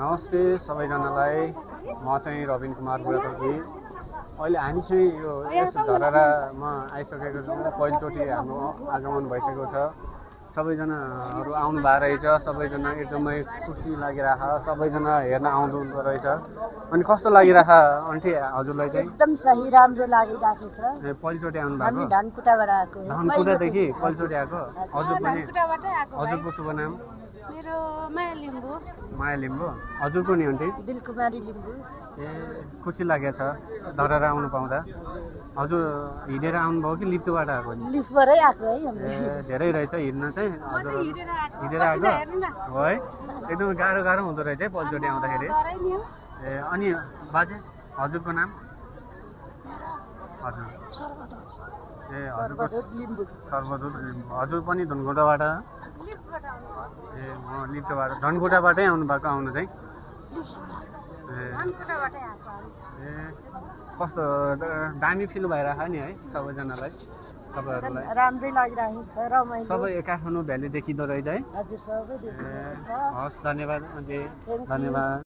नमस्ते सबैजनालाई। म चाहिँ रबिन कुमार बुढाथोकी। अहिले हामी चाहिँ यो यस धरहरामा आइसकेको छौँ। पहिलोचोटि हाम्रो आगमन भइसकेको छ। सबैजनाहरू आउनु भएको रहेछ। सबैजना एकदमै खुसी लागिरहेछ। सबैजना हेर्न आउँदो रहेछ। अनि कस्तो लागिरहेछ आन्टी हजुरलाई चाहिँ? एकदम सही, राम्रो लागिरहेको छ। पहिलोचोटि आउनु भएको? हामी धनकुटाबाट आएको। धनकुटादेखि पहिलोचोटि आएको? हजुर पनि? हजुरको शुभ नाम? मेरो माया लिम्बू। माया लिम्बू। हजुरको नि आन्टी? दिलकुमारी लिम्बू। ए खुसी लागेको छ धरहरा आउनु पाउँदा। हजुर हिँडेर आउनुभयो कि लिफ्टबाट आएको? लिफ्टबाटै आएको है। ए धेरै रहेछ हिँड्न चाहिँ। हजुर हिँडेर आएको हो है? एकदम गाह्रो गाह्रो हुँदो रहेछ है पहिलोचोटि आउँदाखेरि। ए अनि बाजे हजुरको नाम? हजुर ए हजुरको सर्वदूत लिम्बू। हजुर पनि धनकुटाबाट? ए लिफ्टबाट धनकुटाबाटै आउनु भएको आउनु चाहिँ? ए कस्तो दामी फिल भइरहेको नि है सबैजनालाई तपाईँहरूलाई? राम्रै लागिरहेको छ, रमाइलो। सबै काठमाडौँ भ्याली देखिँदो रहेछ है? हजुर सबै हस् धन्यवाद आन्टी, धन्यवाद।